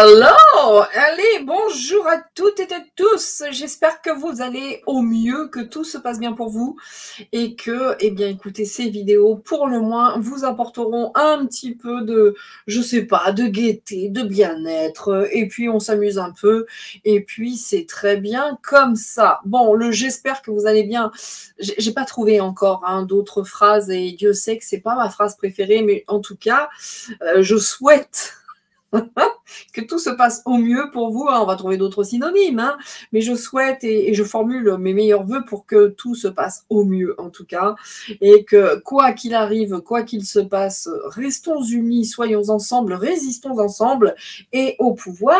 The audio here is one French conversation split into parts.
Hello! Allez, bonjour à toutes et à tous. J'espère que vous allez au mieux, que tout se passe bien pour vous et que, eh bien, écoutez, ces vidéos, pour le moins, vous apporteront un petit peu de, je sais pas, de gaieté, de bien-être et puis on s'amuse un peu et puis c'est très bien comme ça. Bon, j'espère que vous allez bien. J'ai pas trouvé encore d'autres phrases et Dieu sait que c'est pas ma phrase préférée, mais en tout cas, je souhaite que tout se passe au mieux pour vous. On va trouver d'autres synonymes, mais je souhaite et je formule mes meilleurs vœux pour que tout se passe au mieux, en tout cas, et que quoi qu'il arrive, quoi qu'il se passe, restons unis, soyons ensemble, résistons ensemble et au pouvoir.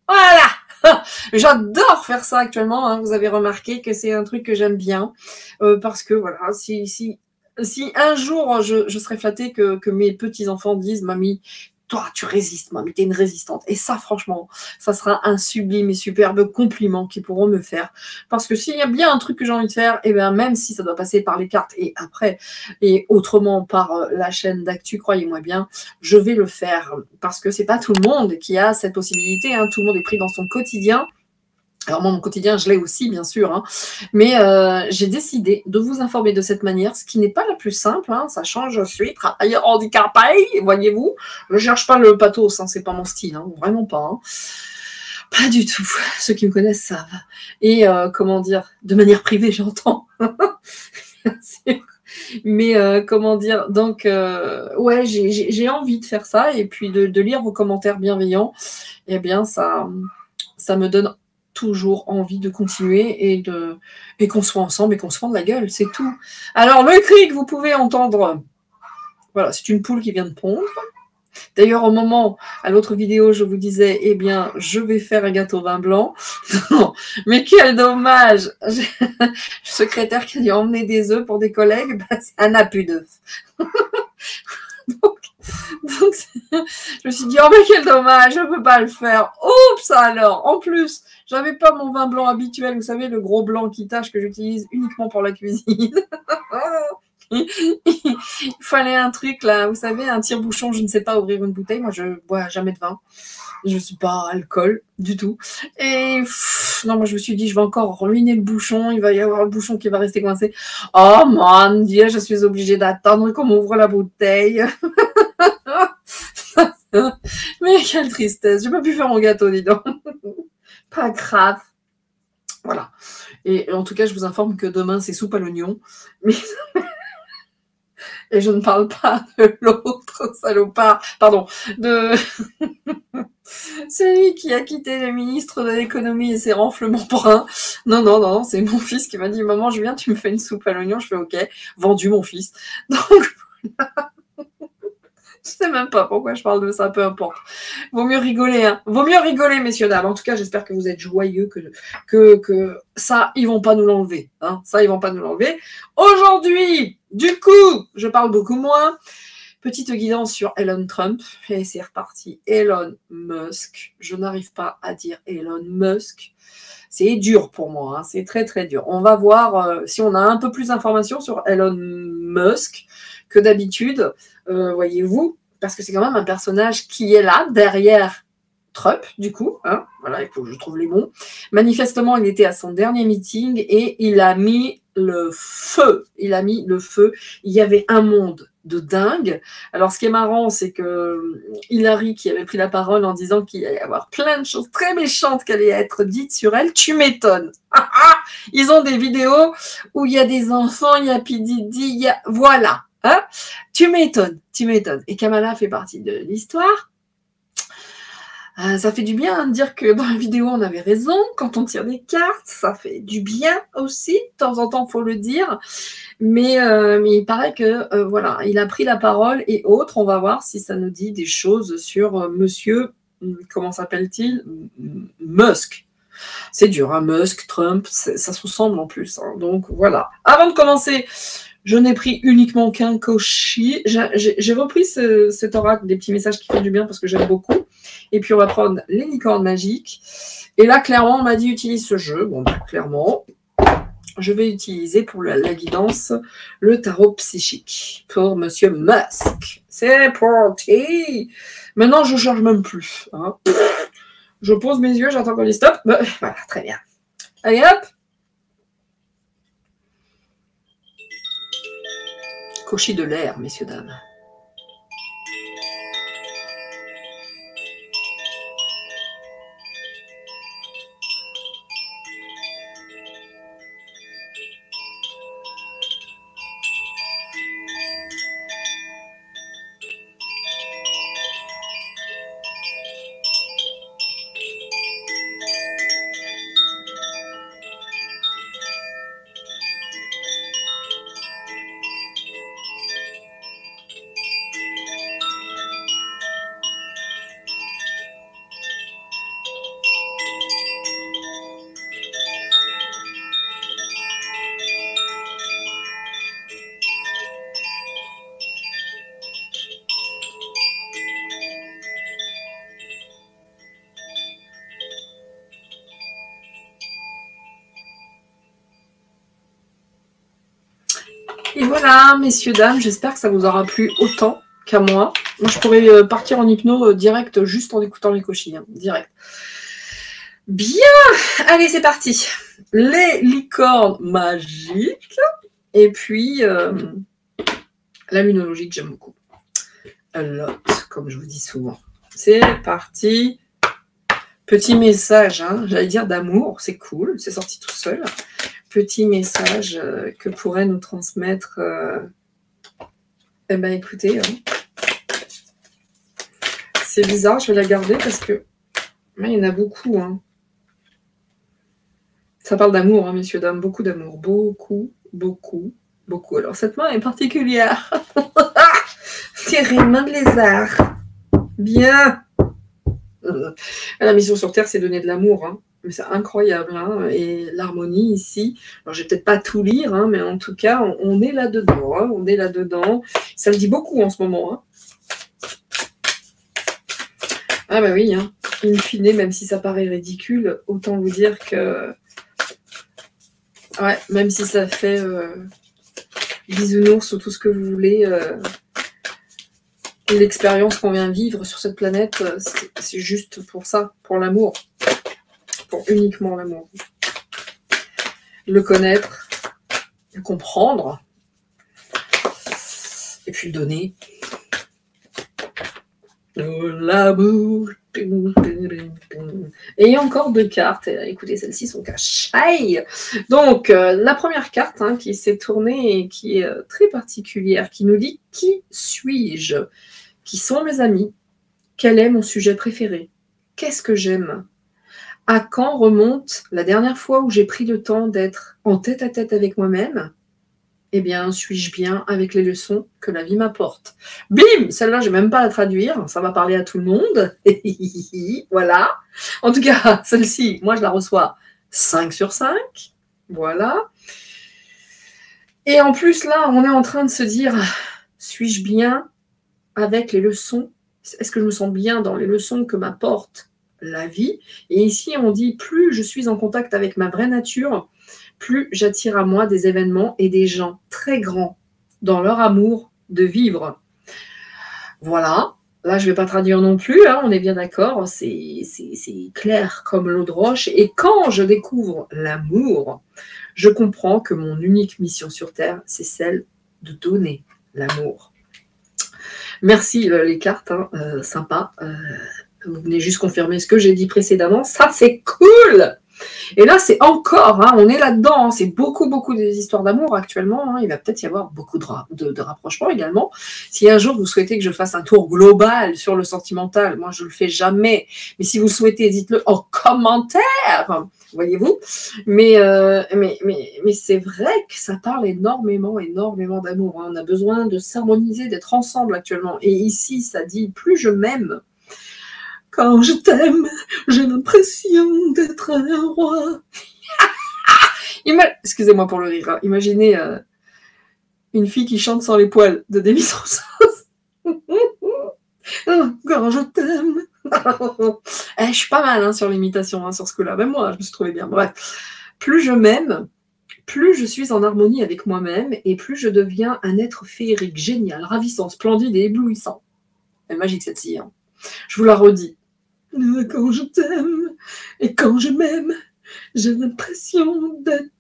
Voilà! J'adore faire ça actuellement, vous avez remarqué que c'est un truc que j'aime bien, parce que voilà, si un jour je serais flattée que mes petits-enfants disent « Mamie, toi, tu résistes, mamie, t'es une résistante. » Et ça, franchement, ça sera un sublime et superbe compliment qu'ils pourront me faire. Parce que s'il y a bien un truc que j'ai envie de faire, et bien même si ça doit passer par les cartes et après, et autrement par la chaîne d'actu, croyez-moi bien, je vais le faire. Parce que c'est pas tout le monde qui a cette possibilité, tout le monde est pris dans son quotidien. Alors moi, mon quotidien, je l'ai aussi, bien sûr, mais j'ai décidé de vous informer de cette manière, ce qui n'est pas la plus simple, sachant que je suis travailleur handicapé, voyez-vous. Je ne cherche pas le pathos, c'est pas mon style, vraiment pas. Pas du tout. Ceux qui me connaissent savent. Et comment dire, de manière privée, j'entends. Bien sûr. Mais comment dire, donc ouais, j'ai envie de faire ça et puis de lire vos commentaires bienveillants. Eh bien, ça me donne toujours envie de continuer et qu'on soit ensemble et qu'on se fende la gueule, c'est tout. Alors, le cri que vous pouvez entendre, voilà, c'est une poule qui vient de pondre. D'ailleurs, au moment, à l'autre vidéo, je vous disais, eh bien, je vais faire un gâteau vin blanc. Non, mais quel dommage! Le secrétaire qui a dû emmener des œufs pour des collègues, ça n'a plus d'œufs. Donc, je me suis dit, oh mais quel dommage, je ne peux pas le faire. Oups alors, en plus, j'avais pas mon vin blanc habituel, vous savez, le gros blanc qui tâche que j'utilise uniquement pour la cuisine. Il fallait un truc là, vous savez, un tire-bouchon, je ne sais pas ouvrir une bouteille, moi je bois jamais de vin. Je ne suis pas alcool du tout. Et non, moi je me suis dit, je vais encore ruiner le bouchon, il va y avoir le bouchon qui va rester coincé. Oh mon Dieu, je suis obligée d'attendre qu'on m'ouvre la bouteille. Mais quelle tristesse, j'ai pas pu faire mon gâteau, dis donc. Pas grave. Voilà. Et en tout cas, je vous informe que demain, c'est soupe à l'oignon. Mais... Et je ne parle pas de l'autre salopard, pardon, de celui qui a quitté le ministre de l'économie et ses renflements bruns. Non, c'est mon fils qui m'a dit « Maman, je viens, tu me fais une soupe à l'oignon ?» Je fais « Ok, vendu mon fils. » Donc, voilà. Je sais même pas pourquoi je parle de ça, peu importe. Vaut mieux rigoler, Vaut mieux rigoler, messieurs, dames. En tout cas, j'espère que vous êtes joyeux, que ça, ils vont pas nous l'enlever, Ça, ils vont pas nous l'enlever. Aujourd'hui, du coup, je parle beaucoup moins. Petite guidance sur Elon Trump. Et c'est reparti. Elon Musk. Je n'arrive pas à dire Elon Musk. C'est dur pour moi, c'est très très dur. On va voir si on a un peu plus d'informations sur Elon Musk que d'habitude, voyez-vous, parce que c'est quand même un personnage qui est là, derrière Trump, du coup, voilà, il faut que je trouve les mots. Manifestement, il était à son dernier meeting et il a mis le feu. Il y avait un monde de dingue. Alors, ce qui est marrant, c'est que Hillary, qui avait pris la parole en disant qu'il allait y avoir plein de choses très méchantes qui allaient être dites sur elle, tu m'étonnes. Ils ont des vidéos où il y a des enfants, il y a P. Diddy, voilà. Tu m'étonnes. Et Kamala fait partie de l'histoire. Ça fait du bien de dire que dans la vidéo, on avait raison. Quand on tire des cartes, ça fait du bien aussi. De temps en temps, il faut le dire. Mais il paraît que, voilà, il a pris la parole et autres. On va voir si ça nous dit des choses sur monsieur, comment s'appelle-t-il? Musk. C'est dur, Musk, Trump, ça se ressemble en plus. Donc, voilà. Avant de commencer... Je n'ai pris uniquement qu'un koshi. J'ai repris cet oracle des petits messages qui font du bien parce que j'aime beaucoup. Et puis, on va prendre les licornes magiques. Et là, clairement, on m'a dit utilise ce jeu. Bon, clairement. je vais utiliser pour la guidance le tarot psychique pour Monsieur Musk. C'est parti. Maintenant, je ne charge même plus. Hein. Je pose mes yeux, j'attends qu'on les stoppe. Voilà, très bien. Allez, hop. Cocher de l'air, messieurs, dames. Et voilà, messieurs, dames, j'espère que ça vous aura plu autant qu'à moi. Moi, je pourrais partir en hypno direct, juste en écoutant les cochilles, hein, direct. Bien, allez, c'est parti. Les licornes magiques, et puis la lunologie que j'aime beaucoup. A lot, comme je vous dis souvent. C'est parti. Petit message, hein, j'allais dire d'amour, c'est cool, c'est sorti tout seul. Petit message que pourrait nous transmettre. Eh ben, écoutez, c'est bizarre, je vais la garder parce que il y en a beaucoup. Hein. Ça parle d'amour, hein, messieurs, dames, beaucoup d'amour. Beaucoup, beaucoup, beaucoup. Alors, cette main est particulière. Thierry, main de lézard. Bien. La mission sur Terre, c'est donner de l'amour. Hein. Mais c'est incroyable. Hein. Et l'harmonie ici, alors je vais peut-être pas tout lire, hein, mais en tout cas, on est là-dedans. Hein. On est là-dedans. Ça me dit beaucoup en ce moment. Hein. Ah bah oui, hein. In fine, même si ça paraît ridicule, autant vous dire que... Ouais, même si ça fait bisounours ou tout ce que vous voulez, l'expérience qu'on vient vivre sur cette planète, c'est juste pour ça, pour l'amour. Pour uniquement l'amour. Le connaître, le comprendre, et puis le donner. L'amour. Et il y a encore 2 cartes. Écoutez, celles-ci sont cachées. Donc, la première carte hein, qui s'est tournée et qui est très particulière, qui nous dit « Qui suis-je ? Qui sont mes amis ? Quel est mon sujet préféré ? Qu'est-ce que j'aime ? À quand remonte la dernière fois où j'ai pris le temps d'être en tête-à-tête avec moi-même ? Eh bien, suis-je bien avec les leçons que la vie m'apporte ? Bim ! Celle-là, je ne vais même pas la traduire. Ça va parler à tout le monde. Voilà. En tout cas, celle-ci, moi, je la reçois 5 sur 5. Voilà. Et en plus, là, on est en train de se dire, suis-je bien avec les leçons ? Est-ce que je me sens bien dans les leçons que m'apporte la vie ? Et ici, on dit, plus je suis en contact avec ma vraie nature, plus j'attire à moi des événements et des gens très grands dans leur amour de vivre. Voilà. Là, je ne vais pas traduire non plus, hein, on est bien d'accord, c'est clair comme l'eau de roche. Et quand je découvre l'amour, je comprends que mon unique mission sur Terre, c'est celle de donner l'amour. Merci les cartes, hein, sympa. Vous venez juste confirmer ce que j'ai dit précédemment. Ça, c'est cool! Et là, c'est encore, hein, on est là-dedans, hein, c'est beaucoup des histoires d'amour actuellement. Hein, il va peut-être y avoir beaucoup de rapprochements également. Si un jour vous souhaitez que je fasse un tour global sur le sentimental, moi je le fais jamais. Mais si vous souhaitez, dites-le en commentaire, voyez-vous. Mais c'est vrai que ça parle énormément d'amour. Hein. On a besoin de s'harmoniser, d'être ensemble actuellement. Et ici, ça dit plus je m'aime. Quand je t'aime, j'ai l'impression d'être un roi. Excusez-moi pour le rire. Hein. Imaginez une fille qui chante sans les poils de Demis Roussos. Quand je t'aime. Je suis pas mal hein, sur l'imitation, hein, sur ce coup-là. Même moi, je me suis trouvée bien. Bref. Plus je m'aime, plus je suis en harmonie avec moi-même et plus je deviens un être féerique, génial, ravissant, splendide et éblouissant. Elle est magique cette-ci, hein. Je vous la redis. Quand je t'aime et quand je m'aime, j'ai l'impression d'être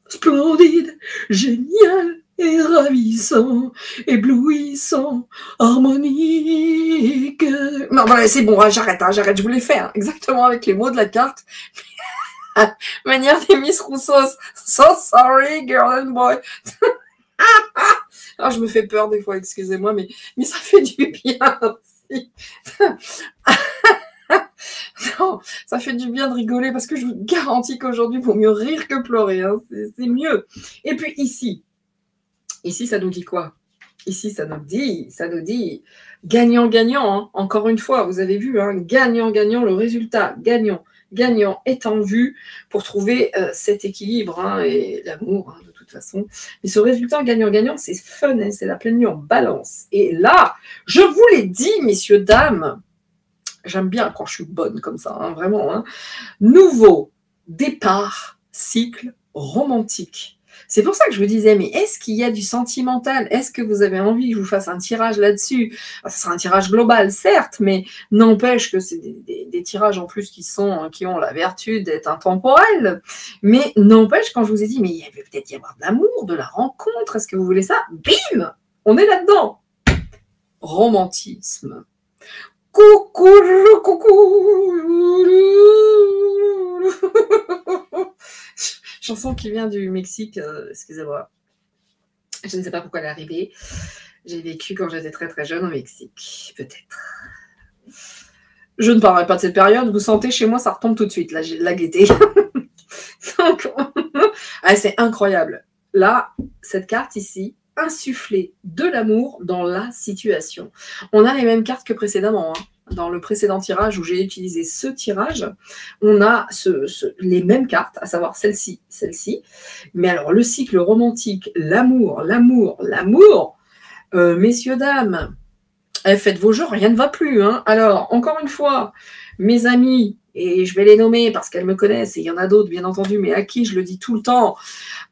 splendide, génial et ravissant, éblouissant, harmonique. Non, voilà, c'est bon, j'arrête, j'arrête, je vous l'ai fait, hein, exactement avec les mots de la carte. Manière des Miss Rousseau. So sorry, girl and boy. Alors, je me fais peur des fois, excusez-moi, mais ça fait du bien aussi. Non, ça fait du bien de rigoler parce que je vous garantis qu'aujourd'hui, il vaut mieux rire que pleurer. Hein. C'est mieux. Et puis ici, ça nous dit quoi? Ici, ça nous dit gagnant-gagnant. Hein. Encore une fois, vous avez vu, hein, gagnant-gagnant, le résultat gagnant est en vue pour trouver cet équilibre hein, et l'amour, hein, de toute façon. Mais ce résultat gagnant-gagnant, c'est fun, hein, c'est la pleine lune en balance. Et là, je vous l'ai dit, messieurs, dames, j'aime bien quand je suis bonne comme ça, hein, vraiment. Hein. Nouveau départ, cycle romantique. C'est pour ça que je vous disais, mais est-ce qu'il y a du sentimental? Est-ce que vous avez envie que je vous fasse un tirage là-dessus? Ça sera un tirage global, certes, mais n'empêche que c'est des tirages en plus qui ont la vertu d'être intemporels. Mais n'empêche, quand je vous ai dit, mais il va peut-être y avoir de l'amour, de la rencontre, est-ce que vous voulez ça? Bim! On est là-dedans. Romantisme. Coucou. Chanson qui vient du Mexique, excusez-moi. Je ne sais pas pourquoi elle est arrivée. J'ai vécu quand j'étais très très jeune au Mexique, peut-être. Je ne parlerai pas de cette période. Vous sentez, chez moi, ça retombe tout de suite, là, j'ai de la gaieté. Donc, c'est incroyable. Là, cette carte ici, insuffler de l'amour dans la situation. On a les mêmes cartes que précédemment, hein. Dans le précédent tirage où j'ai utilisé ce tirage, on a les mêmes cartes, à savoir celle-ci, celle-ci. Mais alors, le cycle romantique, l'amour, messieurs, dames, faites vos jeux, rien ne va plus. Hein. Alors, encore une fois, mes amis, et je vais les nommer parce qu'elles me connaissent, et il y en a d'autres, bien entendu, mais à qui je le dis tout le temps.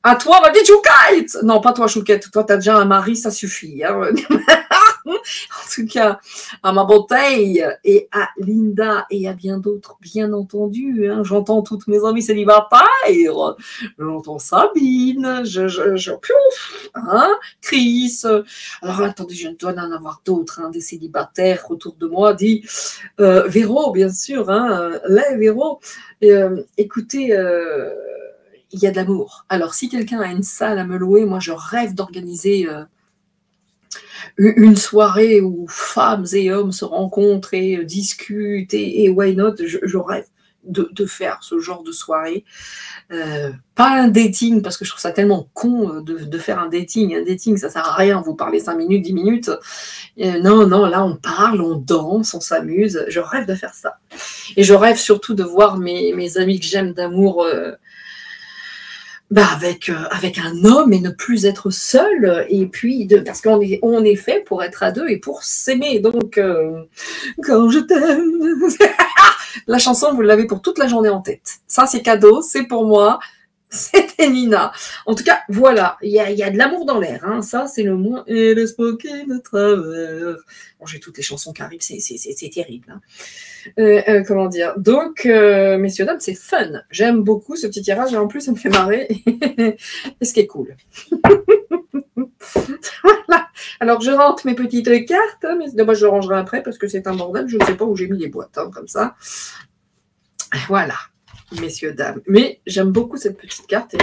À toi, ma petite Chouquette! Non, pas toi, Chouquette. Toi, t'as déjà un mari, ça suffit. Hein. En tout cas, à ma bouteille et à Linda et à bien d'autres, bien entendu. Hein, j'entends toutes mes amies célibataires. J'entends Sabine, hein, Chris. Alors, attendez, je dois en avoir d'autres, hein, des célibataires autour de moi. Dit Véro, bien sûr. Hein, les Véro. Écoutez... il y a de l'amour. Alors, si quelqu'un a une salle à me louer, moi, je rêve d'organiser une soirée où femmes et hommes se rencontrent et discutent et why not, je rêve de faire ce genre de soirée. Pas un dating, parce que je trouve ça tellement con de faire un dating. Un dating, ça sert à rien, vous parlez 5 minutes, 10 minutes. Non, là, on parle, on danse, on s'amuse. Je rêve de faire ça. Et je rêve surtout de voir mes amis que j'aime d'amour... avec un homme et ne plus être seul, et puis parce qu'on est fait pour être à deux et pour s'aimer. Donc, quand je t'aime, la chanson, vous l'avez pour toute la journée en tête. Ça, c'est cadeau, c'est pour moi. C'était Nina. En tout cas, voilà, il y a de l'amour dans l'air. Hein. Ça, c'est le moins. Et l'espoir qui me travers. Bon, j'ai toutes les chansons qui arrivent, c'est terrible. Hein. Comment dire? Donc, messieurs, dames, c'est fun. J'aime beaucoup ce petit tirage et en plus, ça me fait marrer. Et ce qui est cool. Voilà. Alors, je rentre mes petites cartes, hein, mais moi, je le rangerai après parce que c'est un bordel. Je ne sais pas où j'ai mis les boîtes, hein, comme ça. Voilà. Messieurs, dames. Mais j'aime beaucoup cette petite carte et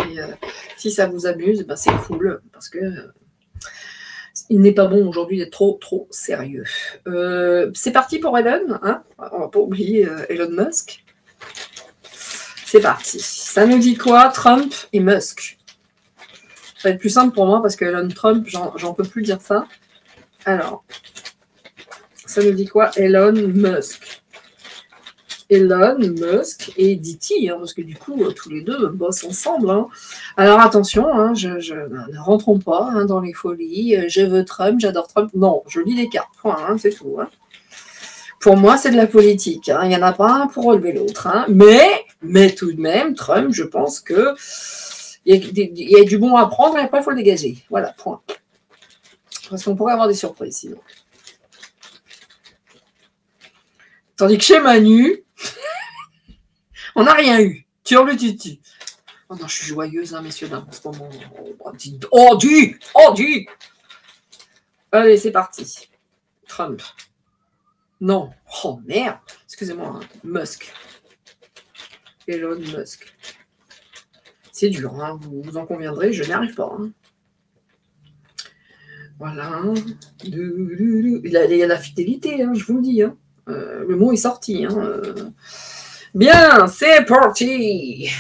si ça vous amuse, ben c'est cool parce que il n'est pas bon aujourd'hui d'être trop sérieux. C'est parti pour Elon. Hein, on va pas oublier Elon Musk. C'est parti. Ça nous dit quoi? Trump et Musk. Ça va être plus simple pour moi parce que Elon Trump, j'en peux plus dire ça. Alors, ça nous dit quoi? Elon Musk. Elon Musk et Diti, hein, parce que du coup, tous les deux bossent ensemble. Hein. Alors attention, hein, ne rentrons pas hein, dans les folies. Je veux Trump, j'adore Trump. Non, je lis les cartes, point, hein, c'est tout. Hein. Pour moi, c'est de la politique. Hein. Il n'y en a pas un pour relever l'autre. Hein. Mais tout de même, Trump, je pense que Il y a du bon à prendre et après, il faut le dégager. Voilà, point. Parce qu'on pourrait avoir des surprises sinon. Tandis que chez Manu, on n'a rien eu. Turlututu. Oh non, je suis joyeuse, hein, messieurs, dames, en ce moment. Oh, dis. Allez, c'est parti. Trump. Non. Oh, merde. Excusez-moi, hein. Musk. Elon Musk. C'est dur, hein. Vous en conviendrez, je n'y arrive pas. Hein. Voilà. Il y a la fidélité, hein, je vous le dis. Hein. Le mot est sorti. Hein. Bien, c'est parti.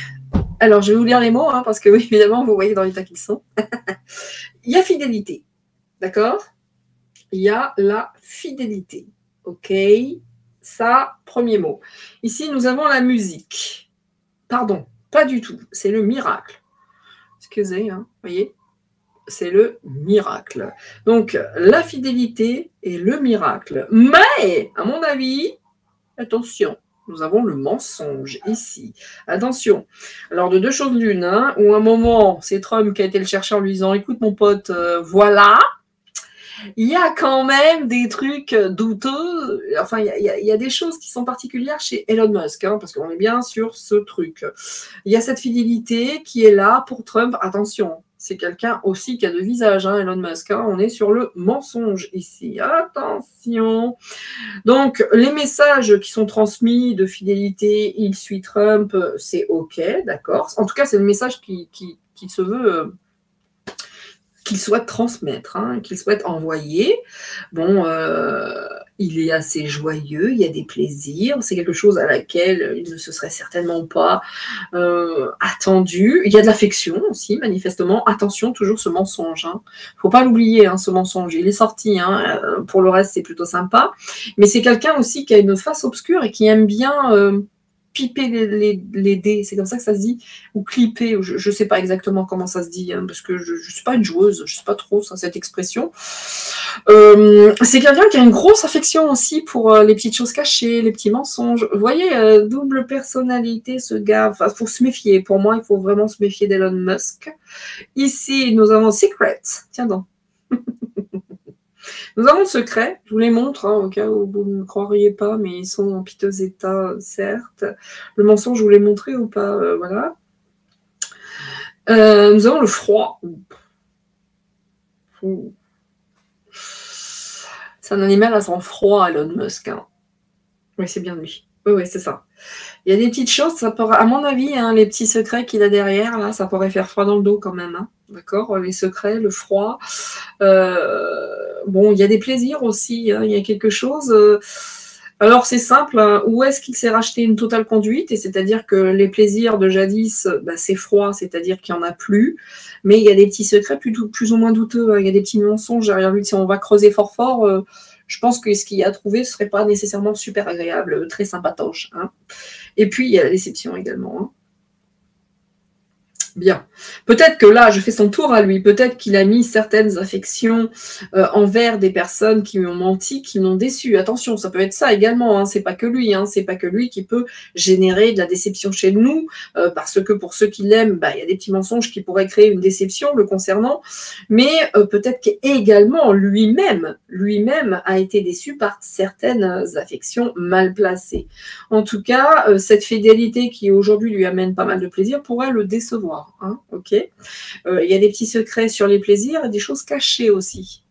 Alors, je vais vous lire les mots, hein, parce que, oui, évidemment, vous voyez dans l'état qu'ils sont. Il y a fidélité. D'accord? Il y a la fidélité. OK? Ça, premier mot. Ici, nous avons la musique. Pardon, pas du tout. C'est le miracle. Excusez, hein, voyez? C'est le miracle. Donc, la fidélité et le miracle. Mais, à mon avis, attention, nous avons le mensonge ici. Attention. Alors, de deux choses l'une, hein, où à un moment, c'est Trump qui a été le chercher en lui disant « Écoute, mon pote, voilà ». Il y a quand même des trucs douteux. Enfin, il y a des choses qui sont particulières chez Elon Musk, hein, parce qu'on est bien sur ce truc. Il y a cette fidélité qui est là pour Trump. Attention, c'est quelqu'un aussi qui a de visage, hein, Elon Musk. Hein, on est sur le mensonge ici. Attention. Donc, les messages qui sont transmis de fidélité, il suit Trump, c'est OK, d'accord. En tout cas, c'est le message qui se veut... qu'il souhaite transmettre, hein, qu'il souhaite envoyer. Bon, il est assez joyeux, il y a des plaisirs, c'est quelque chose à laquelle il ne se serait certainement pas attendu. Il y a de l'affection aussi, manifestement. Attention, toujours ce mensonge. Hein. Faut pas l'oublier, hein, ce mensonge. Il est sorti. Hein. Pour le reste, c'est plutôt sympa. Mais c'est quelqu'un aussi qui a une face obscure et qui aime bien... piper les dés, c'est comme ça que ça se dit, ou clipper, je ne sais pas exactement comment ça se dit, hein, parce que je ne suis pas une joueuse, je ne sais pas trop ça, cette expression. C'est quelqu'un qui a une grosse affection aussi pour les petites choses cachées, les petits mensonges. Vous voyez, double personnalité, ce gars, enfin, il faut se méfier. Pour moi, il faut vraiment se méfier d'Elon Musk. Ici, nous avons Secret. Tiens donc. Nous avons le secret, je vous les montre, hein, au cas où vous ne croiriez pas, mais ils sont en piteux état, certes. Le mensonge, je vous l'ai montré ou pas, voilà. Nous avons le froid. C'est un animal à sang froid, Elon Musk. Hein. Oui, c'est bien lui. Oui, c'est ça. Il y a des petites choses, ça pourrait, à mon avis, hein, les petits secrets qu'il a derrière, là, ça pourrait faire froid dans le dos quand même. Hein. D'accord? Les secrets, le froid. Bon, il y a des plaisirs aussi. Hein, il y a quelque chose. Alors, c'est simple. Hein, où est-ce qu'il s'est racheté une totale conduite? Et c'est-à-dire que les plaisirs de jadis, bah, c'est froid, c'est-à-dire qu'il n'y en a plus. Mais il y a des petits secrets plus ou moins douteux. Hein, il y a des petits mensonges derrière lui. Si on va creuser fort, je pense que ce qu'il y a à trouver ne serait pas nécessairement super agréable, très sympatoche. Hein. Et puis, il y a la déception également. Hein. Bien. Peut-être que là, je fais son tour à lui. Peut-être qu'il a mis certaines affections envers des personnes qui lui ont menti, qui l'ont déçu. Attention, ça peut être ça également. Hein. C'est pas que lui. Hein. C'est pas que lui qui peut générer de la déception chez nous, parce que pour ceux qui l'aiment, bah, y a des petits mensonges qui pourraient créer une déception le concernant. Mais peut-être qu'également lui-même a été déçu par certaines affections mal placées. En tout cas, cette fidélité qui aujourd'hui lui amène pas mal de plaisir pourrait le décevoir. Hein, ok. Il y a des petits secrets sur les plaisirs et des choses cachées aussi.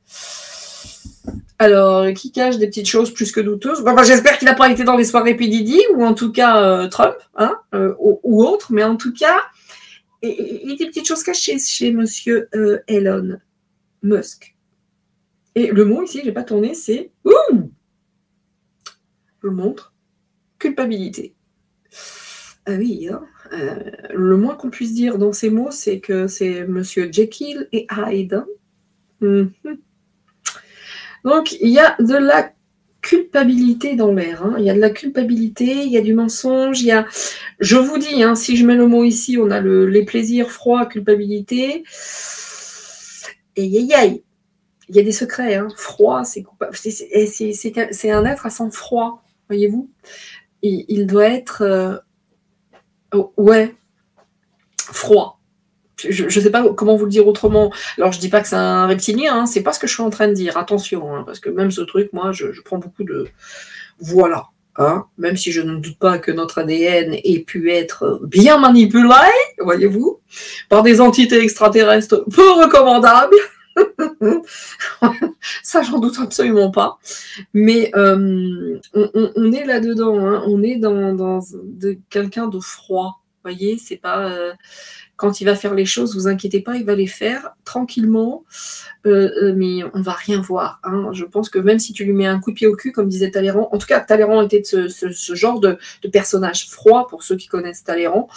Alors, qui cache des petites choses plus que douteuses? Enfin, j'espère qu'il n'a pas été dans les soirées P. Diddy, ou en tout cas Trump, hein, ou autre, mais en tout cas, il y a des petites choses cachées chez monsieur Elon Musk. Et le mot ici, je n'ai pas tourné, c'est je le montre, culpabilité. Ah oui, hein. Le moins qu'on puisse dire dans ces mots, c'est que c'est monsieur Jekyll et Hyde. Donc, il y a de la culpabilité dans l'air. Hein. Il y a de la culpabilité, il y a du mensonge, il y a... Je vous dis, hein, si je mets le mot ici, on a les plaisirs, froid, culpabilité. Et il y a des secrets. Hein. Froid, c'est coupable. C'est un être à sang froid, voyez-vous. Il doit être... ouais, froid. je ne sais pas comment vous le dire autrement. Alors, je dis pas que c'est un reptilien, hein, c'est pas ce que je suis en train de dire. Attention, hein, parce que même ce truc, moi, je prends beaucoup de... Voilà. Hein, même si je ne doute pas que notre ADN ait pu être bien manipulé, voyez-vous, par des entités extraterrestres peu recommandables. Ça, j'en doute absolument pas. Mais on est là-dedans, hein, on est dans quelqu'un de froid. Vous voyez, c'est pas... quand il va faire les choses, vous inquiétez pas, il va les faire tranquillement, mais on va rien voir. Hein. Je pense que même si tu lui mets un coup de pied au cul, comme disait Talleyrand, en tout cas, Talleyrand était de ce genre de personnage froid, pour ceux qui connaissent Talleyrand,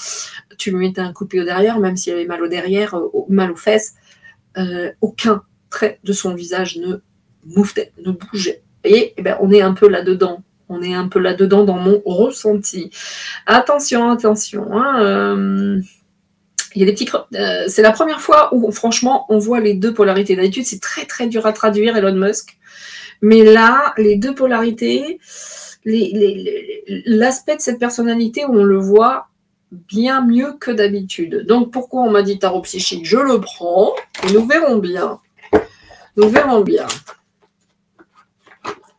tu lui mettais un coup de pied au derrière, même s'il avait mal au derrière, mal aux fesses, aucun trait de son visage ne mouftait, ne bougeait. Et eh ben, on est un peu là-dedans. On est un peu là-dedans dans mon ressenti. Attention, attention. Hein, il y a des petits c'est la première fois où, franchement, on voit les deux polarités. D'habitude, c'est très, très dur à traduire, Elon Musk. Mais là, les deux polarités, l'aspect de cette personnalité, on le voit bien mieux que d'habitude. Donc, pourquoi on m'a dit tarot psychique? Je le prends et nous verrons bien. Nous verrons bien.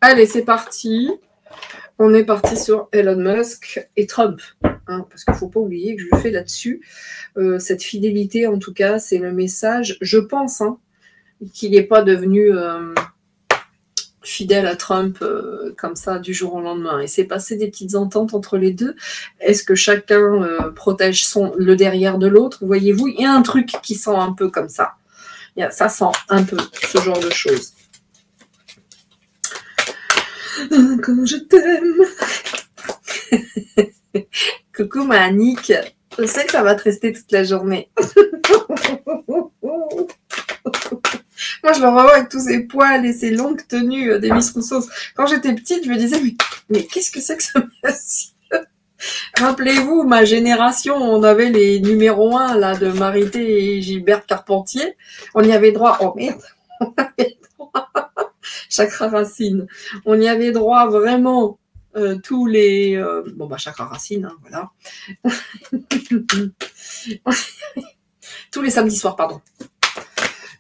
Allez, c'est parti. On est parti sur Elon Musk et Trump. Hein, parce qu'il ne faut pas oublier que je fais là-dessus. Cette fidélité, en tout cas, c'est le message, je pense, hein, qu'il n'est pas devenu fidèle à Trump comme ça du jour au lendemain. Et c'est passé des petites ententes entre les deux. Est-ce que chacun protège le derrière de l'autre? Voyez-vous, il y a un truc qui sent un peu comme ça. Ça sent un peu ce genre de choses. Quand je t'aime. Coucou ma Annick. Je sais que ça va te rester toute la journée. Moi, je le revois avec tous ses poils et ses longues tenues des Miss Rousseau. Quand j'étais petite, je me disais, mais qu'est-ce que c'est que ce monsieur? Rappelez-vous, ma génération, on avait les numéros 1 là, de Marité et Gilbert Carpentier. On y avait droit... Oh merde, on avait droit... Chakra Racine. On y avait droit vraiment tous les... Bon, bah, Chakra Racine, hein, voilà. Tous les samedis soirs, pardon.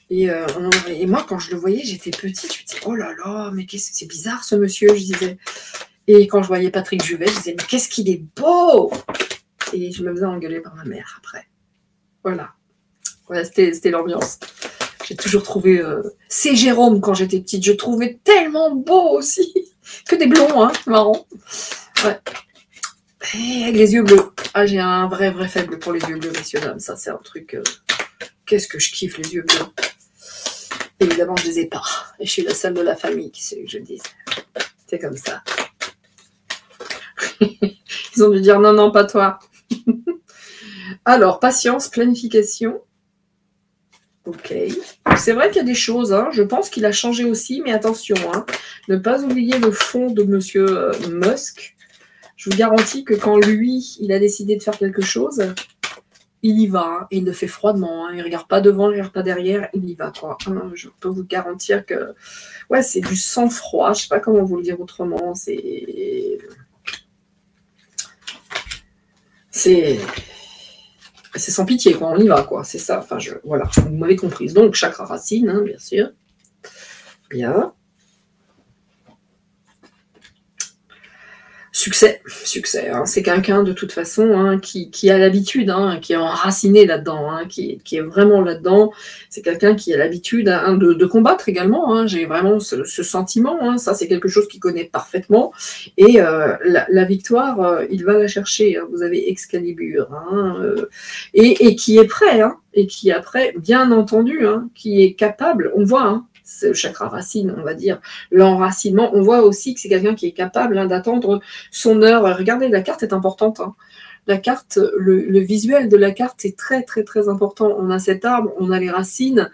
Et moi, quand je le voyais, j'étais petite, je me disais, oh là là, mais c'est bizarre ce monsieur, je disais. Et quand je voyais Patrick Juvet, je disais, mais qu'est-ce qu'il est beau! Et je me faisais engueuler par ma mère après. Voilà. Voilà, c'était l'ambiance. J'ai toujours trouvé... C'est Jérôme, quand j'étais petite, je trouvais tellement beau aussi. Que des blonds, hein, marrant. Ouais. Et les yeux bleus. Ah, j'ai un vrai faible pour les yeux bleus, messieurs, dames. Ça, c'est un truc... Qu'est-ce que je kiffe, les yeux bleus. Évidemment, je les ai pas. Et je suis la seule de la famille qui sait que je dis. C'est comme ça. Ils ont dû dire non, pas toi. Alors, patience, planification. Ok. C'est vrai qu'il y a des choses, hein. Je pense qu'il a changé aussi, mais attention, hein. Ne pas oublier le fond de monsieur Musk. Je vous garantis que quand lui, il a décidé de faire quelque chose, il y va, hein, et il le fait froidement, hein, il ne regarde pas devant, il ne regarde pas derrière, il y va, quoi. Hein, je peux vous garantir que ouais, c'est du sang-froid, je ne sais pas comment vous le dire autrement, c'est sans pitié, quoi, on y va, quoi, c'est ça, enfin, voilà, vous m'avez comprise. Donc, chakra racine, hein, bien sûr. Bien. Succès, hein. C'est quelqu'un de toute façon, hein, qui a l'habitude, hein, qui est enraciné là-dedans, hein, qui est vraiment là-dedans. C'est quelqu'un qui a l'habitude, hein, de combattre également. Hein. J'ai vraiment ce sentiment. Hein. Ça, c'est quelque chose qu'il connaît parfaitement. Et la victoire, il va la chercher. Hein. Vous avez Excalibur, hein, et qui est prêt, hein, et qui est prêt, bien entendu, hein, qui est capable. On voit. Hein, c'est le chakra racine, on va dire, l'enracinement. On voit aussi que c'est quelqu'un qui est capable, hein, d'attendre son heure. Regardez, la carte est importante. Hein. La carte, le visuel de la carte est très, très, très important. On a cet arbre, on a les racines,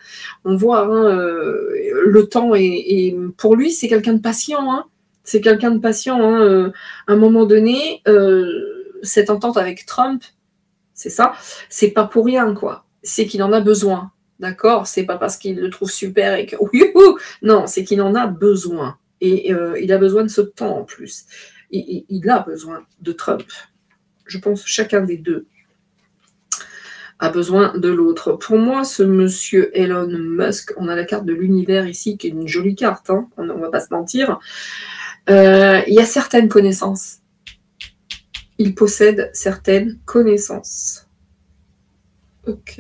on voit, hein, le temps. Et pour lui, c'est quelqu'un de patient. Hein. C'est quelqu'un de patient. Hein. À un moment donné, cette entente avec Trump, c'est ça, c'est pas pour rien, quoi. C'est qu'il en a besoin. D'accord, c'est pas parce qu'il le trouve super et que... Non, c'est qu'il en a besoin. Et il a besoin de ce temps en plus. Il a besoin de Trump. Je pense chacun des deux. a besoin de l'autre. Pour moi, ce monsieur Elon Musk, on a la carte de l'univers ici, qui est une jolie carte, hein, on ne va pas se mentir. Il y a certaines connaissances. Il possède certaines connaissances. Ok.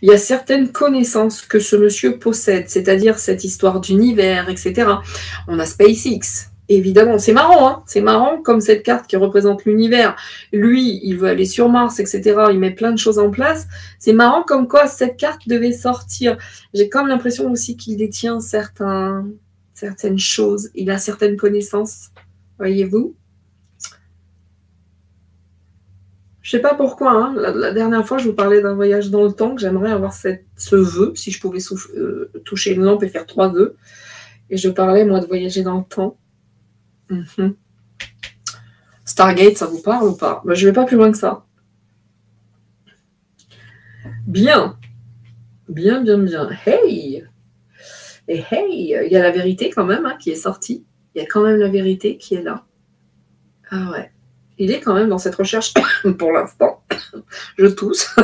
Il y a certaines connaissances que ce monsieur possède, c'est-à-dire cette histoire d'univers, etc. On a SpaceX. Évidemment, c'est marrant, hein, c'est marrant comme cette carte qui représente l'univers. Lui, il veut aller sur Mars, etc. Il met plein de choses en place. C'est marrant comme quoi cette carte devait sortir. J'ai comme l'impression aussi qu'il détient certaines choses. Il a certaines connaissances, voyez-vous. Je sais pas pourquoi, hein, la dernière fois, je vous parlais d'un voyage dans le temps, que j'aimerais avoir ce vœu, si je pouvais toucher une lampe et faire 3 vœux. Et je parlais, moi, de voyager dans le temps. Stargate, ça vous parle ou pas? Je ne vais pas plus loin que ça. Bien. Bien, bien, bien. Hey! Et hey, il y a la vérité quand même, hein, qui est sortie. Il y a quand même la vérité qui est là. Ah ouais. Il est quand même dans cette recherche pour l'instant. Je tousse.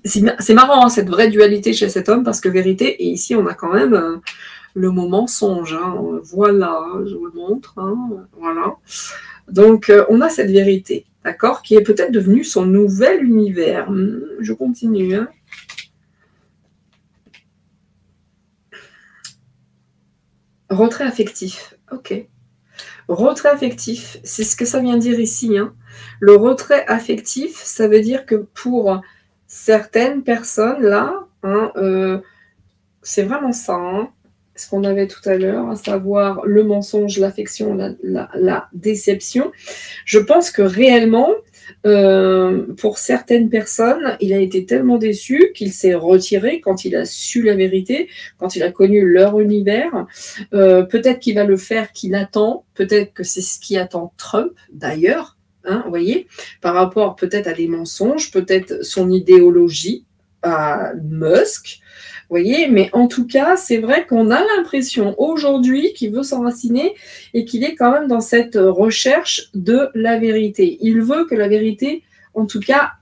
C'est marrant, hein, cette vraie dualité chez cet homme, parce que vérité, et ici on a quand même le mot mensonge. Hein. Voilà, je vous le montre. Hein. Voilà. Donc on a cette vérité, d'accord, qui est peut-être devenue son nouvel univers. Je continue. Hein. Retrait affectif. Ok. Retrait affectif, c'est ce que ça vient dire ici. Hein. Le retrait affectif, ça veut dire que pour certaines personnes, là, hein, c'est vraiment ça, hein, ce qu'on avait tout à l'heure, à savoir le mensonge, l'affection, la déception. Je pense que réellement, pour certaines personnes, il a été tellement déçu qu'il s'est retiré quand il a su la vérité, quand il a connu leur univers. Peut-être qu'il va le faire, qu'il attend. Peut-être que c'est ce qui attend Trump, d'ailleurs. Hein, vous voyez, par rapport peut-être à des mensonges, peut-être son idéologie à Musk. Vous voyez, mais en tout cas, c'est vrai qu'on a l'impression aujourd'hui qu'il veut s'enraciner et qu'il est quand même dans cette recherche de la vérité. Il veut que la vérité, en tout cas,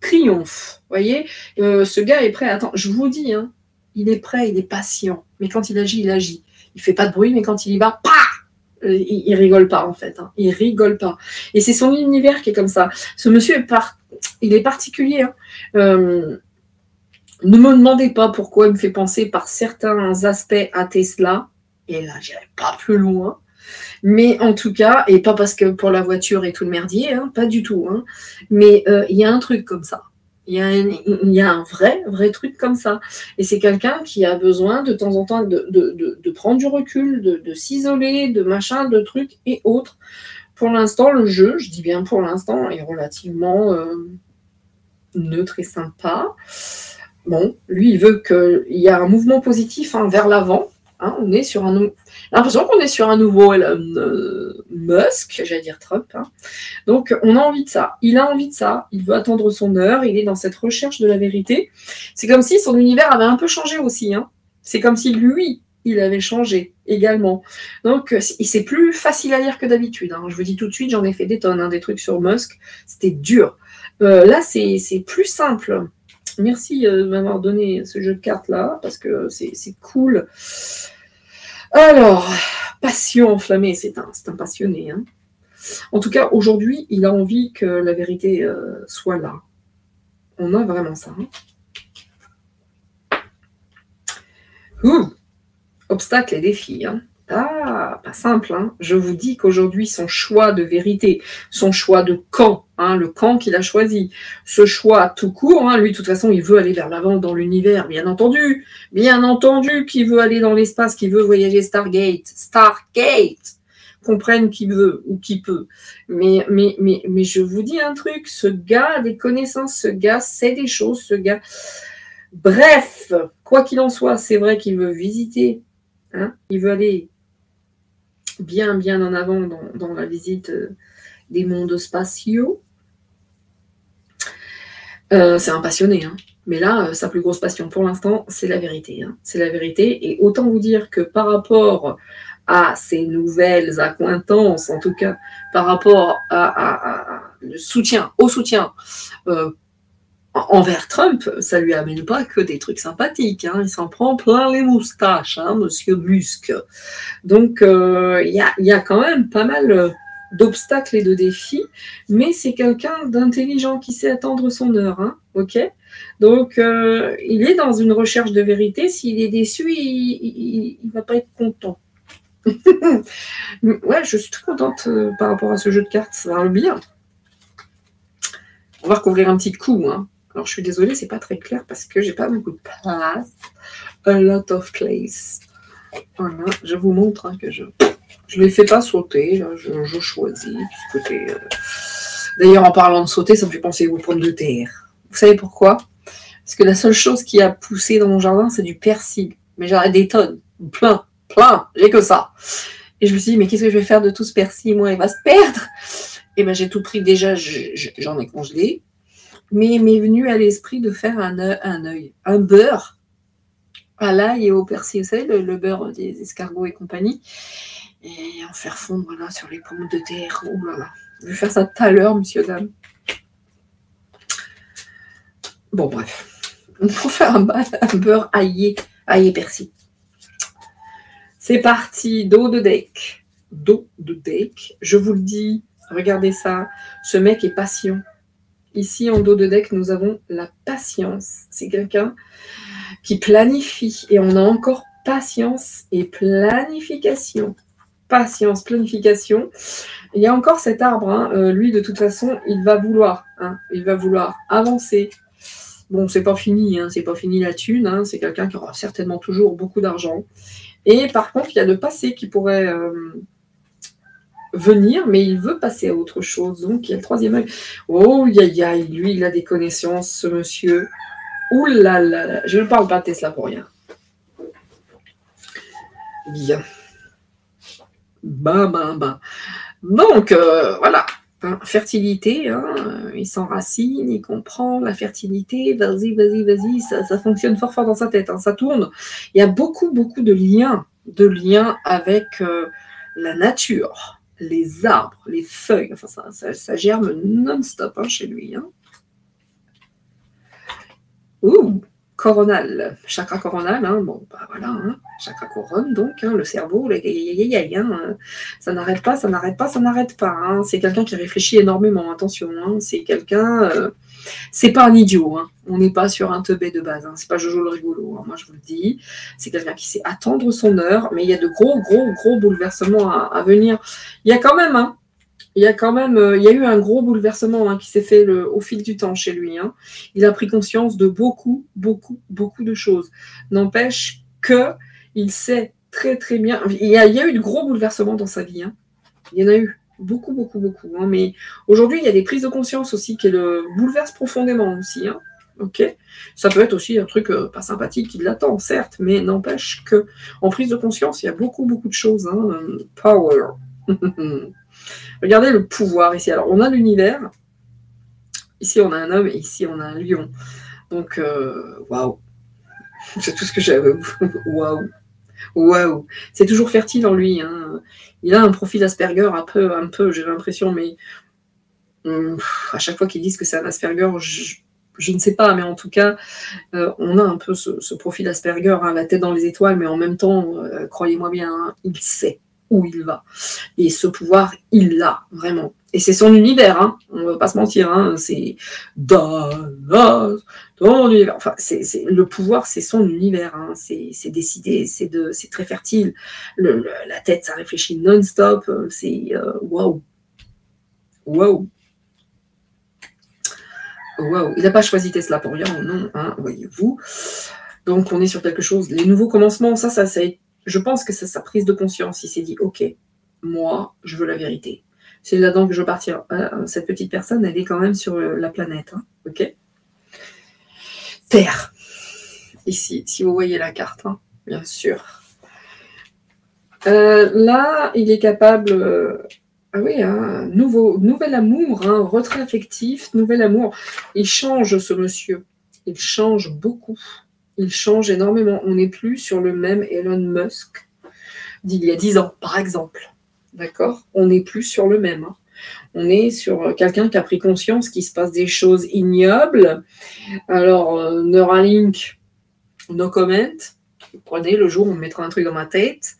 triomphe. Vous voyez, ce gars est prêt. Attends, je vous dis, hein, il est prêt, il est patient. Mais quand il agit, il agit. Il fait pas de bruit, mais quand il y va, il rigole pas en fait. Hein. Il rigole pas. Et c'est son univers qui est comme ça. Ce monsieur il est particulier. Hein. Ne me demandez pas pourquoi il me fait penser par certains aspects à Tesla. Et là, j'irai pas plus loin. Mais en tout cas, et pas parce que pour la voiture et tout le merdier, hein, pas du tout. Hein, mais il y a un truc comme ça. Il y a un vrai truc comme ça. Et c'est quelqu'un qui a besoin de temps en temps de prendre du recul, de s'isoler, de machin, de trucs et autres. Pour l'instant, le jeu, je dis bien pour l'instant, est relativement neutre et sympa. Bon, lui, il veut qu'il y ait un mouvement positif hein, vers l'avant. Hein, on est sur l'impression qu'on est sur un nouveau Musk, j'allais dire Trump. Hein. Donc, on a envie de ça. Il a envie de ça. Il veut attendre son heure. Il est dans cette recherche de la vérité. C'est comme si son univers avait un peu changé aussi. Hein. C'est comme si lui, il avait changé également. Donc, c'est plus facile à lire que d'habitude. Hein. Je vous dis tout de suite, j'en ai fait des tonnes, hein, des trucs sur Musk. C'était dur. Là, c'est plus simple. Merci de m'avoir donné ce jeu de cartes-là, parce que c'est cool. Alors, passion enflammée, c'est un passionné. Hein. En tout cas, aujourd'hui, il a envie que la vérité soit là. On a vraiment ça. Hein. Obstacles et défis. Hein. Ah, pas simple. Hein. Je vous dis qu'aujourd'hui, son choix de vérité, son choix de camp, hein, le camp qu'il a choisi, ce choix tout court, hein, lui, de toute façon, il veut aller vers l'avant dans l'univers, bien entendu qu'il veut aller dans l'espace, qu'il veut voyager Stargate, comprenne qui veut ou qui peut. Mais je vous dis un truc, ce gars a des connaissances, ce gars sait des choses, ce gars... Bref, quoi qu'il en soit, c'est vrai qu'il veut visiter, hein, il veut aller bien en avant dans la visite des mondes spatiaux. C'est un passionné, hein. Mais là, sa plus grosse passion pour l'instant, c'est la vérité. Hein. C'est la vérité. Et autant vous dire que par rapport à ses nouvelles accointances, en tout cas par rapport au soutien envers Trump, ça lui amène pas que des trucs sympathiques, hein. Il s'en prend plein les moustaches, hein, Monsieur Musk. Donc, il y a quand même pas mal d'obstacles et de défis, mais c'est quelqu'un d'intelligent qui sait attendre son heure, hein, ok. Donc, il est dans une recherche de vérité. S'il est déçu, il va pas être content. Ouais, je suis très contente par rapport à ce jeu de cartes, ça va bien. On va recouvrir un petit coup, hein. Alors, je suis désolée, c'est pas très clair parce que j'ai pas beaucoup de place. A lot of place. Voilà, je vous montre hein, que je les fais pas sauter, là, je choisis. D'ailleurs, en parlant de sauter, ça me fait penser aux pommes de terre. Vous savez pourquoi? Parce que la seule chose qui a poussé dans mon jardin, c'est du persil. Mais j'en ai des tonnes, plein, j'ai que ça. Et je me suis dit, mais qu'est-ce que je vais faire de tout ce persil? Moi, il va se perdre. Et ben j'ai tout pris déjà, j'en ai congelé. Mais il m'est venu à l'esprit de faire un beurre à l'ail et au persil, vous savez, le beurre des escargots et compagnie, et en faire fondre voilà, sur les pommes de terre. Oh là là, je vais faire ça tout à l'heure, monsieur, dame. Bon, bref, pour faire un beurre aillé persil. C'est parti, dos de deck. Je vous le dis, regardez ça, ce mec est patient. Ici, en dos de deck, nous avons la patience. C'est quelqu'un qui planifie. Et on a encore patience et planification. Patience, planification. Il y a encore cet arbre. Hein. Lui, de toute façon, il va vouloir avancer. Bon, c'est pas fini. Hein. C'est pas fini la thune. Hein. C'est quelqu'un qui aura certainement toujours beaucoup d'argent. Et par contre, il y a le passé qui pourrait... venir, mais il veut passer à autre chose. Donc, il y a le troisième œil. Oh, lui, il a des connaissances, ce monsieur. Ouh là là là, je ne parle pas de Tesla pour rien. Bien. Donc, voilà. Hein, fertilité, hein, il s'enracine, il comprend la fertilité. Vas-y, ça fonctionne fort dans sa tête. Hein, ça tourne. Il y a beaucoup de liens avec la nature. Les arbres, les feuilles, enfin ça germe non-stop hein, chez lui. Hein. Ouh, coronal, chakra coronal, hein, bon, bah voilà, hein, chakra couronne, donc, hein, le cerveau, ça n'arrête pas. Hein, c'est quelqu'un qui réfléchit énormément, attention, hein, c'est quelqu'un... c'est pas un idiot, hein. On n'est pas sur un teubé de base, hein. C'est pas Jojo le rigolo, hein. Moi je vous le dis, c'est quelqu'un qui sait attendre son heure, mais il y a de gros bouleversements à venir. Il y a quand même, il y a eu un gros bouleversement hein, qui s'est fait au fil du temps chez lui. Hein. Il a pris conscience de beaucoup de choses. N'empêche qu'il sait très bien, il y a eu de gros bouleversements dans sa vie, hein. Il y en a eu. Beaucoup. Hein. Mais aujourd'hui, il y a des prises de conscience aussi qui le bouleversent profondément aussi. Hein. Ok. Ça peut être aussi un truc pas sympathique qui l'attend, certes, mais n'empêche qu'en prise de conscience, il y a beaucoup de choses. Hein. Power. Regardez le pouvoir ici. Alors, on a l'univers. Ici, on a un homme et ici, on a un lion. Donc, waouh. C'est tout ce que j'avais. Waouh. C'est toujours fertile en lui. Hein. Il a un profil Asperger un peu, j'ai l'impression, mais à chaque fois qu'ils disent que c'est un Asperger, je ne sais pas, mais en tout cas, on a un peu ce profil Asperger, hein, la tête dans les étoiles, mais en même temps, croyez-moi bien, hein, il sait où il va. Et ce pouvoir, il l'a, vraiment. Et c'est son univers, hein, on ne va pas se mentir, hein, c'est Dallas, ton univers. Enfin, le pouvoir, c'est son univers, hein, c'est décidé, c'est très fertile. La tête, ça réfléchit non-stop, c'est waouh. Il n'a pas choisi Tesla pour rien, non, hein, voyez-vous. Donc, on est sur quelque chose. Les nouveaux commencements, je pense que c'est sa prise de conscience. Il s'est dit, ok, moi, je veux la vérité. C'est là-dedans que je veux partir. Cette petite personne, elle est quand même sur la planète. Hein, ok. Terre. Ici, si vous voyez la carte, hein, bien sûr. Là, il est capable... Ah oui, hein, nouvel amour, hein, retrait affectif, nouvel amour. Il change, ce monsieur. Il change beaucoup. Il change énormément. On n'est plus sur le même Elon Musk. d'il y a 10 ans, par exemple. D'accord? On n'est plus sur le même. Hein. On est sur quelqu'un qui a pris conscience qu'il se passe des choses ignobles. Alors, Neuralink, no comment. Vous prenez le jour où on mettra un truc dans ma tête.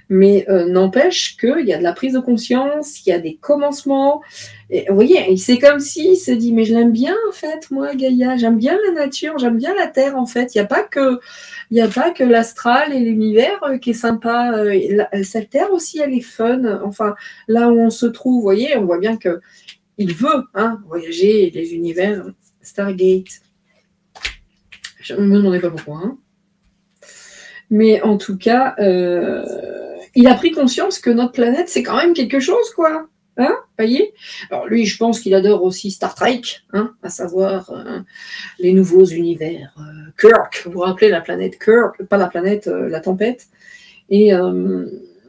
Mais n'empêche qu'il y a de la prise de conscience, il y a des commencements. Et, vous voyez, c'est comme s'il se dit, mais je l'aime bien en fait, moi, Gaïa, j'aime bien la nature, j'aime bien la Terre en fait. Il n'y a pas que l'astral et l'univers qui est sympa. Cette Terre aussi, elle est fun. Enfin, là où on se trouve, vous voyez, on voit bien qu'il veut voyager, les univers, Stargate. Je ne me demandais pas pourquoi. Hein. Mais en tout cas, il a pris conscience que notre planète, c'est quand même quelque chose, quoi. Hein, voyez. Alors lui, je pense qu'il adore aussi Star Trek, à savoir les nouveaux univers. Kirk, vous vous rappelez la planète Kirk, pas la planète, la tempête. Et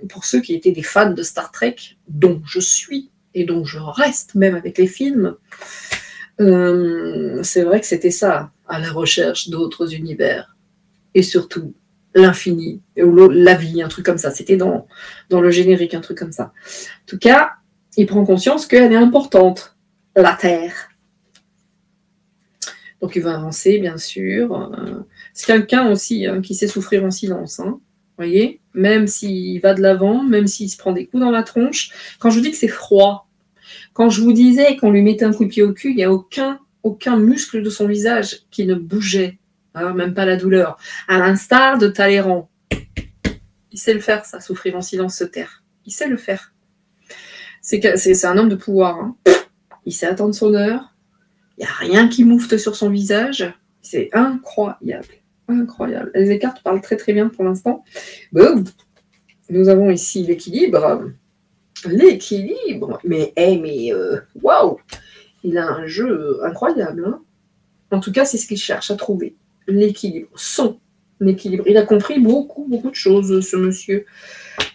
pour ceux qui étaient des fans de Star Trek, dont je suis, et dont je reste, même avec les films, c'est vrai que c'était ça, à la recherche d'autres univers. Et surtout, l'infini, ou la vie, un truc comme ça. C'était dans le générique, un truc comme ça. En tout cas, il prend conscience qu'elle est importante, la Terre. Donc il va avancer, bien sûr. C'est quelqu'un aussi qui sait souffrir en silence. Vous voyez, même s'il va de l'avant, même s'il se prend des coups dans la tronche. Quand je vous dis que c'est froid, quand je vous disais qu'on lui mettait un coup de pied au cul, il n'y a aucun muscle de son visage qui ne bougeait. Même pas la douleur. À l'instar de Talleyrand. Il sait le faire, ça, souffrir en silence, se taire. Il sait le faire. C'est un homme de pouvoir. Il sait attendre son heure. Il n'y a rien qui moufte sur son visage. C'est incroyable. Incroyable. Les cartes parlent très très bien pour l'instant. Bon. Nous avons ici l'équilibre. L'équilibre. Mais waouh. Il a un jeu incroyable. En tout cas, c'est ce qu'il cherche à trouver. L'équilibre, son équilibre. Il a compris beaucoup de choses, ce monsieur.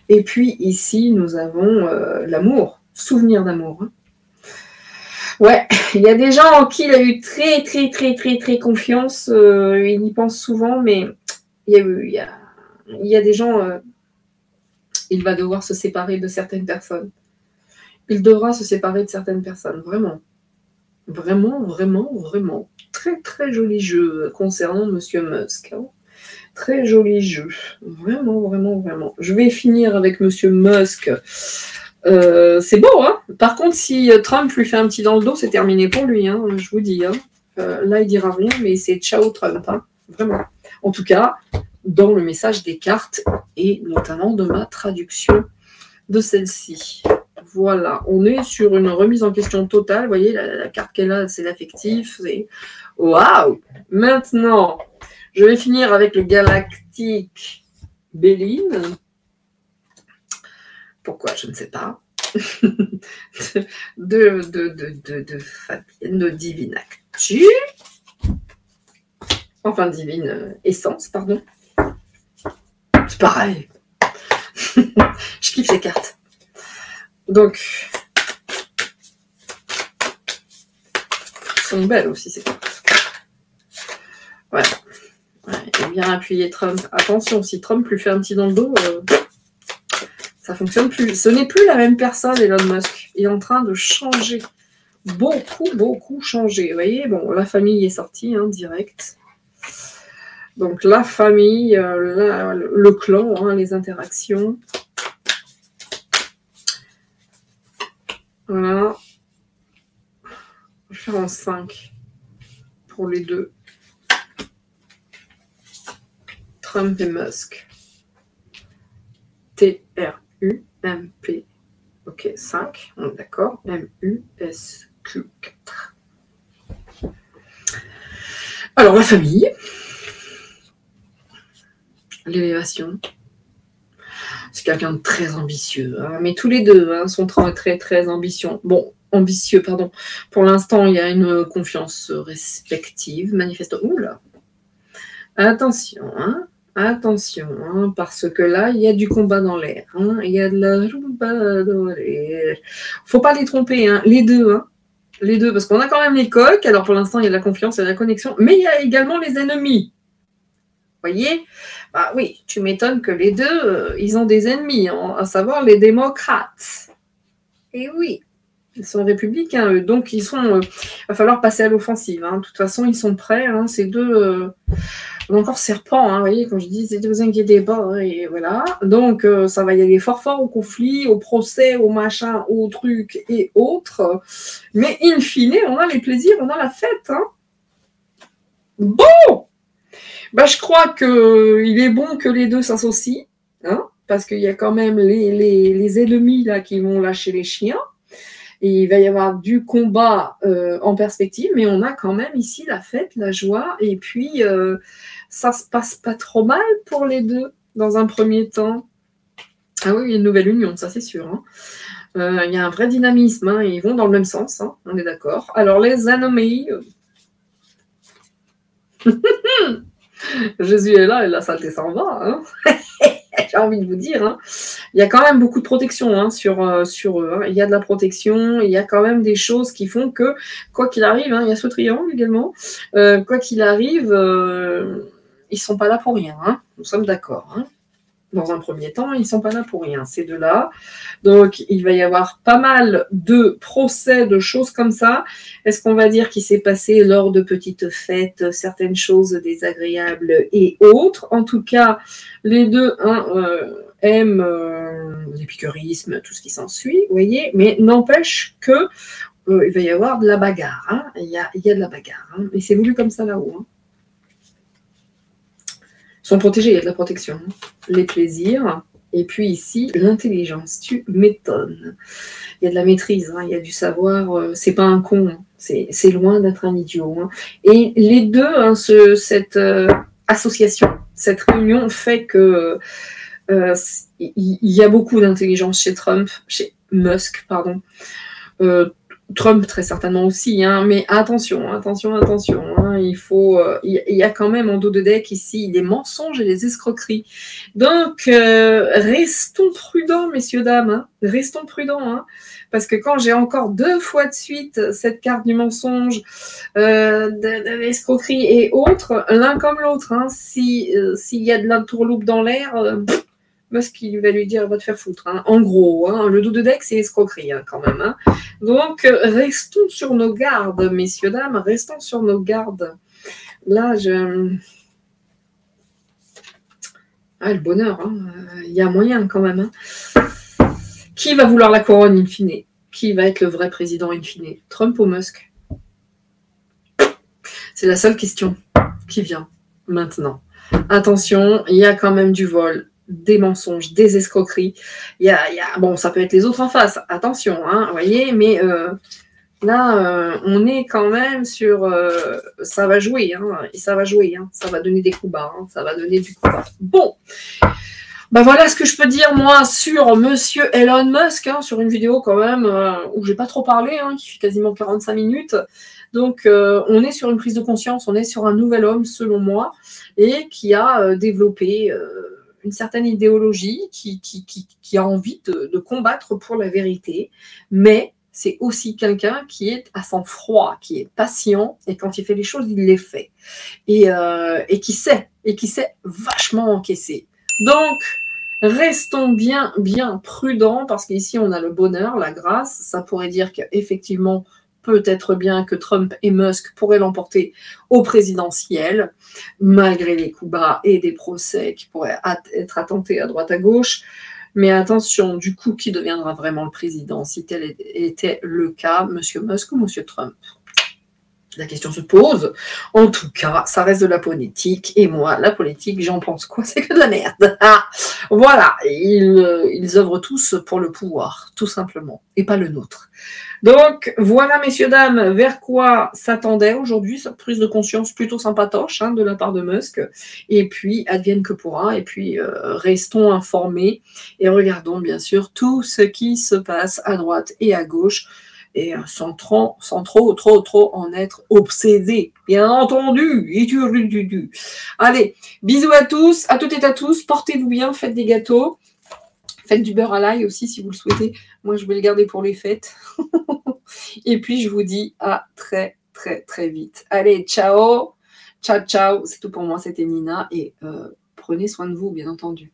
Et puis ici, nous avons l'amour, souvenir d'amour. Ouais, il y a des gens en qui il a eu très confiance. Il y pense souvent, mais il y a des gens. Il va devoir se séparer de certaines personnes. Il devra se séparer de certaines personnes, vraiment. Vraiment. Très joli jeu concernant Monsieur Musk. Très joli jeu. Vraiment. Je vais finir avec Monsieur Musk. C'est beau, hein. Par contre, si Trump lui fait un petit dans le dos, c'est terminé pour lui, je vous dis. Là, il dira rien, mais c'est ciao Trump, vraiment. En tout cas, dans le message des cartes, et notamment de ma traduction de celle-ci. Voilà, on est sur une remise en question totale. Vous voyez, la carte qu'elle a, c'est l'affectif. Waouh! Maintenant, je vais finir avec le galactique Béline. Pourquoi? Je ne sais pas. de Fabienne, de Divine Actu. Enfin, Divine Essence, pardon. C'est pareil. Je kiffe ces cartes. Donc, elles sont belles aussi, ces cartes. Voilà. Ouais, et bien appuyer Trump. Attention, si Trump lui fait un petit dans le dos, ça fonctionne plus. Ce n'est plus la même personne, Elon Musk. Il est en train de changer. Beaucoup changer. Vous voyez, bon, la famille est sortie, direct. Donc, la famille, le clan, les interactions. Voilà. Je vais faire en 5 pour les deux. Trump et Musk. T-R-U-M-P. Ok, 5. On est d'accord. M-U-S-Q 4. Alors, la famille. L'élévation. C'est quelqu'un de très ambitieux. Mais tous les deux sont très ambitieux. Bon, ambitieux, pardon. Pour l'instant, il y a une confiance respective, manifeste. Oula. Attention, parce que là, il y a du combat dans l'air. Il y a de la rumba dans l'air. Faut pas les tromper, les deux. Les deux, parce qu'on a quand même les coques. Alors, pour l'instant, il y a de la confiance et de la connexion. Mais il y a également les ennemis. Voyez? Bah oui, tu m'étonnes que les deux, ils ont des ennemis, hein, à savoir les démocrates. Et oui, ils sont républicains, eux. Donc, il va falloir passer à l'offensive. Hein. De toute façon, ils sont prêts. Hein, ces deux... encore serpent, hein, vous voyez, quand je dis, ne vous inquiétez pas, hein, et voilà. Donc, ça va y aller fort fort au conflit, au procès, au machin, au truc et autres. Mais in fine, on a les plaisirs, on a la fête. Hein. Bon, bah, je crois qu'il est bon que les deux s'associent, hein, parce qu'il y a quand même les ennemis là qui vont lâcher les chiens. Et il va y avoir du combat en perspective, mais on a quand même ici la fête, la joie, et puis ça se passe pas trop mal pour les deux dans un premier temps. Ah oui, il y a une nouvelle union, ça c'est sûr. Hein. Il y a un vrai dynamisme, hein, ils vont dans le même sens, hein, on est d'accord. Alors les ennemis... Jésus est là et la saleté s'en va. Hein. J'ai envie de vous dire. Hein. Il y a quand même beaucoup de protection hein, sur eux. Hein. Il y a de la protection, il y a quand même des choses qui font que, quoi qu'il arrive, hein, il y a ce triangle également, quoi qu'il arrive, ils ne sont pas là pour rien. Hein. Nous sommes d'accord. Hein. Dans un premier temps, ils ne sont pas là pour rien, ces deux-là. Donc, il va y avoir pas mal de procès, de choses comme ça. Est-ce qu'on va dire qu'il s'est passé lors de petites fêtes certaines choses désagréables et autres? En tout cas, les deux hein, aiment l'épicurisme, tout ce qui s'ensuit, vous voyez, mais n'empêche que il va y avoir de la bagarre. Hein. Il y a de la bagarre. Hein. Et c'est voulu comme ça là-haut. Hein. Sont protégés, il y a de la protection. Les plaisirs, et puis ici, l'intelligence. Tu m'étonnes. Il y a de la maîtrise, hein, il y a du savoir, c'est pas un con, hein, c'est loin d'être un idiot. Hein. Et les deux, hein, cette association, cette réunion fait que il y a beaucoup d'intelligence chez Musk, pardon. Trump très certainement aussi, hein, mais attention, hein, il y a quand même en dos de deck ici des mensonges et des escroqueries. Donc, restons prudents, messieurs, dames, hein, restons prudents, hein, parce que quand j'ai encore 2 fois de suite cette carte du mensonge, de l'escroquerie et autres, l'un comme l'autre, hein, s'il y a de l'entourloupe dans l'air... Musk, il va lui dire, va te faire foutre. Hein. En gros, hein, le dos de deck, c'est escroquerie hein, quand même. Hein. Donc, restons sur nos gardes, messieurs, dames, restons sur nos gardes. Là, le bonheur, il y a moyen quand même. Hein. Qui va vouloir la couronne in fine? Qui va être le vrai président in fine? Trump ou Musk? C'est la seule question qui vient maintenant. Attention, il y a quand même du vol. Des mensonges, des escroqueries. Bon, ça peut être les autres en face, attention, hein, vous voyez, mais là, on est quand même sur... ça va jouer, hein, et ça va jouer, hein, ça va donner des coups bas, hein, ça va donner du coup bas. Bon, ben voilà ce que je peux dire, moi, sur monsieur Elon Musk, hein, sur une vidéo quand même, où j'ai pas trop parlé, hein, qui fait quasiment 45 minutes. Donc, on est sur une prise de conscience, on est sur un nouvel homme, selon moi, et qui a développé... une certaine idéologie qui a envie de combattre pour la vérité, mais c'est aussi quelqu'un qui est à sang-froid, qui est patient, et quand il fait les choses, il les fait. Et qui sait vachement encaisser. Donc, restons bien prudents, parce qu'ici, on a le bonheur, la grâce. Ça pourrait dire qu'effectivement, peut-être bien que Trump et Musk pourraient l'emporter au présidentiel, malgré les coups bas et des procès qui pourraient être attentés à droite à gauche. Mais attention, du coup, qui deviendra vraiment le président si tel était le cas, M. Musk ou M. Trump? La question se pose. En tout cas, ça reste de la politique. Et moi, la politique, j'en pense quoi? C'est que de la merde. Ah, voilà, ils œuvrent tous pour le pouvoir, tout simplement, et pas le nôtre. Donc, voilà, messieurs, dames, vers quoi s'attendait aujourd'hui cette prise de conscience plutôt sympatoche hein, de la part de Musk. Et puis, advienne que pourra. Et puis, restons informés et regardons, bien sûr, tout ce qui se passe à droite et à gauche. Et sans trop en être obsédé, bien entendu. Allez, bisous à tous, à toutes et à tous, portez-vous bien, faites des gâteaux, faites du beurre à l'ail aussi si vous le souhaitez. Moi, je vais le garder pour les fêtes. Et puis, je vous dis à très vite. Allez, ciao, Ciao, ciao, c'est tout pour moi, c'était Nina et prenez soin de vous, bien entendu.